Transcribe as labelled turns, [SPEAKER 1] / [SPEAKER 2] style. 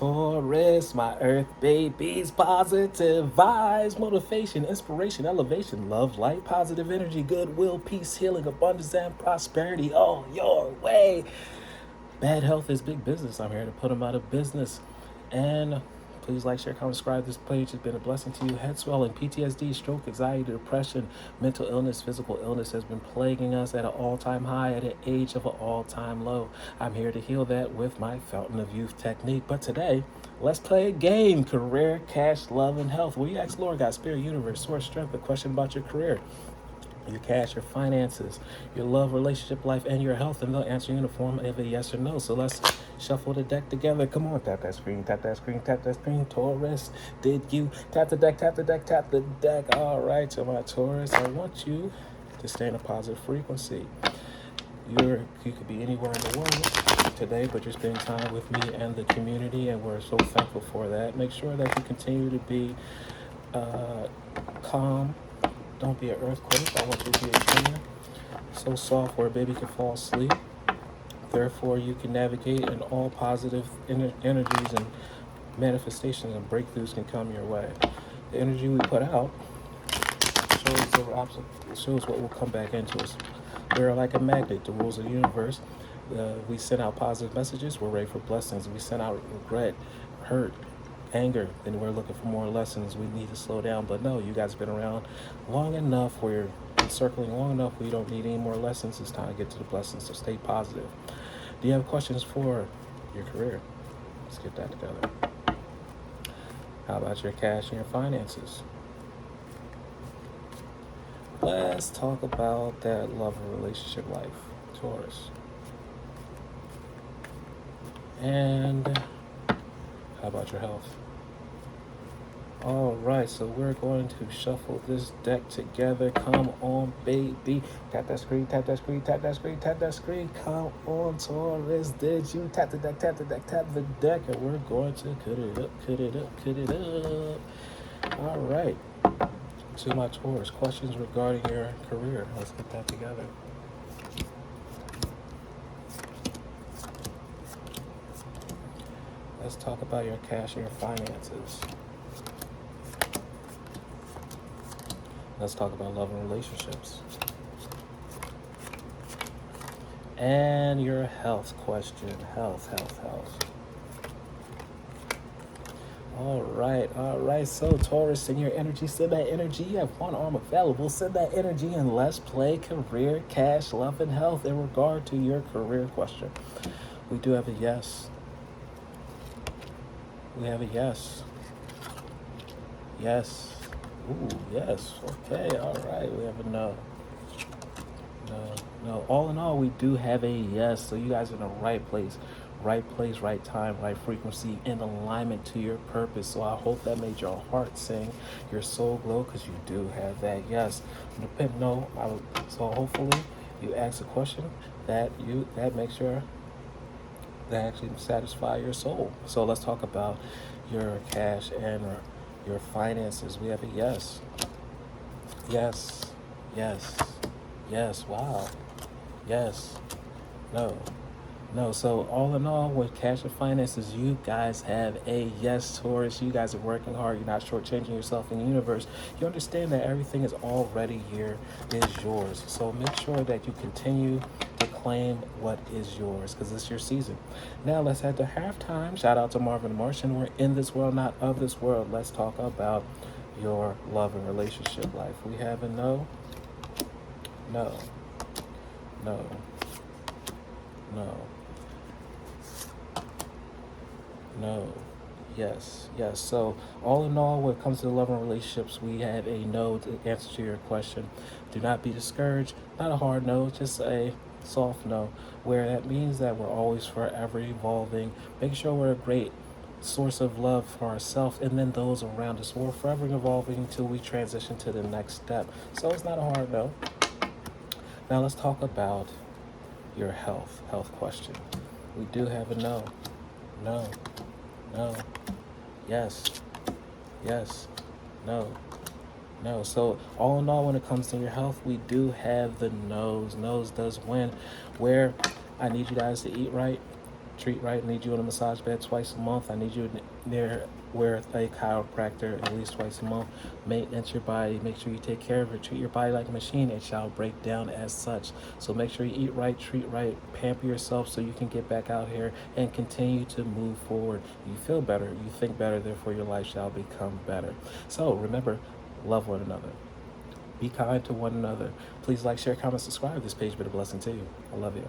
[SPEAKER 1] Taurus, my earth babies, positive vibes, motivation, inspiration, elevation, love, light, positive energy, goodwill, peace, healing, abundance, and prosperity all your way. Bad health is big business. I'm here to put them out of business. And please like, share, comment, subscribe. This page has been a blessing to you. Head swelling, PTSD, stroke, anxiety, depression, mental illness, physical illness has been plaguing us at an all-time high, at an age of an all-time low. I'm here to heal that with my Fountain of Youth technique. But today, let's play a game: career, cash, love, and health. Where you ask Lord, God, Spirit, Universe, Source, Strength, a question about your career, your cash, your finances, your love, relationship, life, and your health, and they'll answer you in the form of a yes or no. So let's shuffle the deck together. Come on, tap that screen, tap that screen, tap that screen. Taurus, did you tap the deck, tap the deck, tap the deck? All right, so my Taurus, I want you to stay in a positive frequency. You could be anywhere in the world today, but you're spending time with me and the community, and we're so thankful for that. Make sure that you continue to be calm. Don't be an earthquake. I want you to be a trainer. So soft where a baby can fall asleep. Therefore, you can navigate, and all positive energies and manifestations and breakthroughs can come your way. The energy we put out shows what will come back into us. We're like a magnet. The rules of the universe. We send out positive messages. We're ready for blessings. We send out regret, hurt, anger, then we're looking for more lessons. We need to slow down. But no, you guys have been around long enough where you're circling long enough where you don't need any more lessons. It's time to get to the blessings, so stay positive. Do you have questions for your career? Let's get that together. How about your cash and your finances? Let's talk about that love and relationship life, Taurus. And how about your health? All right, so we're going to shuffle this deck together. Come on, baby. Tap that screen, tap that screen, tap that screen, tap that screen. Come on, Taurus. Did you tap the deck, tap the deck, tap the deck? And we're going to cut it up, cut it up, cut it up. All right. To my Taurus, questions regarding your career. Let's get that together. Let's talk about your cash and your finances. Let's talk about love and relationships. And your health question. Health. All right. So Taurus, send your energy. Send that energy. You have one arm available. Send that energy and let's play career, cash, love, and health in regard to your career question. We do have a yes. We have a yes. Yes. Ooh, yes. Okay, all right. We have a no. No. All in all, we do have a yes. So you guys are in the right place, right time, right frequency, in alignment to your purpose. So I hope that made your heart sing, your soul glow, because you do have that yes. So hopefully you ask a question that makes sure that actually satisfy your soul. So let's talk about your cash and your finances. We have a yes. Wow. Yes. No. So all in all, with cash and finances, you guys have a yes, Taurus. You guys are working hard. You're not shortchanging yourself in the universe. You understand that everything is already here, is yours. So make sure that you continue to claim what is yours, because it's your season. Now let's head to halftime. Shout out to Marvin the Martian. We're in this world, not of this world. Let's talk about your love and relationship life. We have a no. Yes. So all in all, when it comes to love and relationships, we have a no to answer to your question. Do not be discouraged. Not a hard no, just a soft no, where that means that we're always forever evolving. Make sure we're a great source of love for ourselves and then those around us. We're forever evolving until we transition to the next step. So it's not a hard no. Now let's talk about your health question. We do have a no. Yes. No. So all in all, when it comes to your health, we do have the no's. No's does win. Where I need you guys to eat right, treat right. I need you on a massage bed twice a month. I need you near where a chiropractor at least twice a month. Maintenance your body. Make sure you take care of it. Treat your body like a machine. It shall break down as such. So make sure you eat right, treat right, pamper yourself so you can get back out here and continue to move forward. You feel better, you think better, therefore your life shall become better. So remember, love one another. Be kind to one another. Please like, share, comment, subscribe. This page been a blessing to you. I love you.